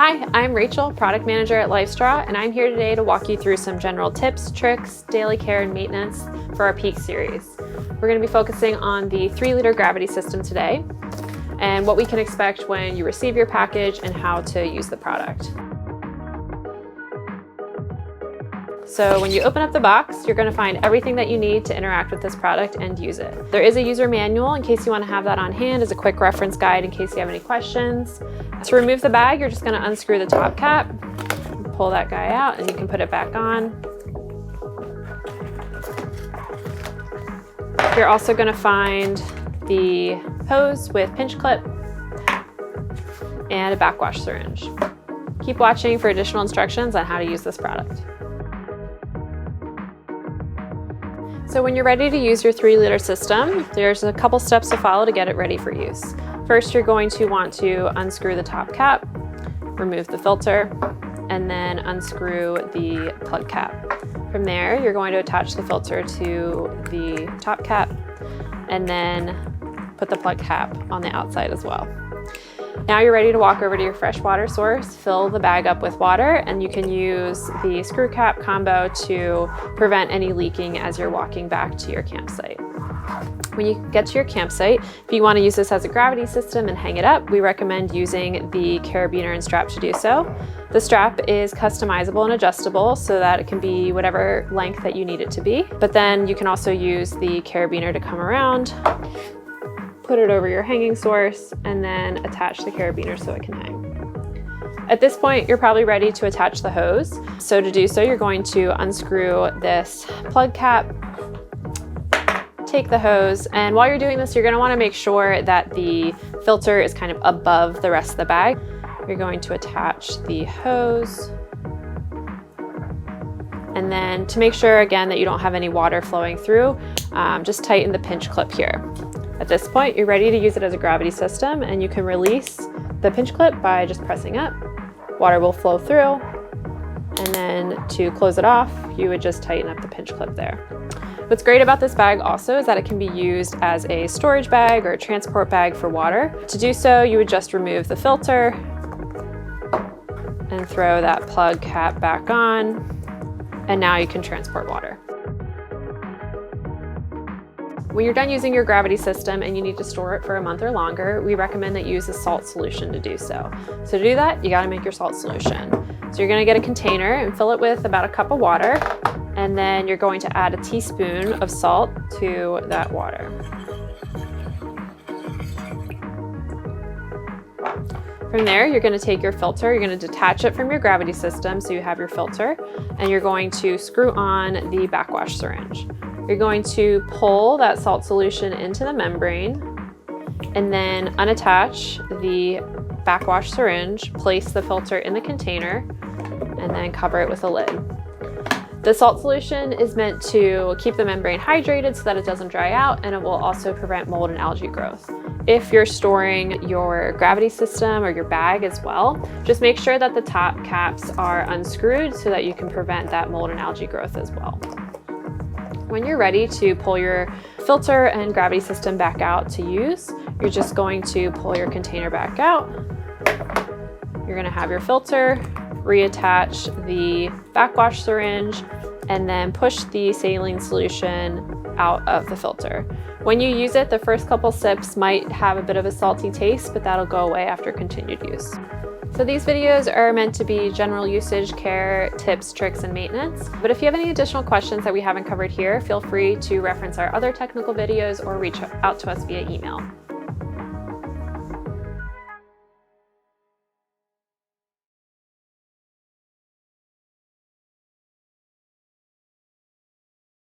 Hi, I'm Rachel, Product Manager at LifeStraw, and I'm here today to walk you through some general tips, tricks, daily care, and maintenance for our Peak series. We're going to be focusing on the 3-liter gravity system today, and what we can expect when you receive your package and how to use the product. So when you open up the box, you're going to find everything that you need to interact with this product and use it. There is a user manual in case you want to have that on hand as a quick reference guide in case you have any questions. To remove the bag, you're just going to unscrew the top cap, pull that guy out, and you can put it back on. You're also going to find the hose with pinch clip and a backwash syringe. Keep watching for additional instructions on how to use this product. So when you're ready to use your 3-liter system, there's a couple steps to follow to get it ready for use. First, you're going to want to unscrew the top cap, remove the filter, and then unscrew the plug cap. From there, you're going to attach the filter to the top cap and then put the plug cap on the outside as well. Now you're ready to walk over to your fresh water source, fill the bag up with water, and you can use the screw cap combo to prevent any leaking as you're walking back to your campsite. When you get to your campsite, if you want to use this as a gravity system and hang it up, we recommend using the carabiner and strap to do so. The strap is customizable and adjustable so that it can be whatever length that you need it to be. But then you can also use the carabiner to come around, put it over your hanging source, and then attach the carabiner so it can hang. At this point, you're probably ready to attach the hose. So to do so, you're going to unscrew this plug cap, take the hose, and while you're doing this, you're going to want to make sure that the filter is kind of above the rest of the bag. You're going to attach the hose, and then to make sure again that you don't have any water flowing through, just tighten the pinch clip here. At this point, you're ready to use it as a gravity system, and you can release the pinch clip by just pressing up. Water will flow through, and then to close it off, you would just tighten up the pinch clip there. What's great about this bag also is that it can be used as a storage bag or a transport bag for water. To do so, you would just remove the filter and throw that plug cap back on, and now you can transport water. When you're done using your gravity system and you need to store it for a month or longer, we recommend that you use a salt solution to do so. So to do that, you gotta make your salt solution. So you're gonna get a container and fill it with about a cup of water, and then you're going to add a teaspoon of salt to that water. From there, you're going to take your filter, you're going to detach it from your gravity system so you have your filter, and you're going to screw on the backwash syringe. You're going to pull that salt solution into the membrane and then unattach the backwash syringe, place the filter in the container, and then cover it with a lid. The salt solution is meant to keep the membrane hydrated so that it doesn't dry out, and it will also prevent mold and algae growth. If you're storing your gravity system or your bag as well, just make sure that the top caps are unscrewed so that you can prevent that mold and algae growth as well. When you're ready to pull your filter and gravity system back out to use, you're just going to pull your container back out. You're going to have your filter, reattach the backwash syringe, and then push the saline solution out of the filter. When you use it, the first couple sips might have a bit of a salty taste, but that'll go away after continued use. So these videos are meant to be general usage, care, tips, tricks, and maintenance. But if you have any additional questions that we haven't covered here, feel free to reference our other technical videos or reach out to us via email.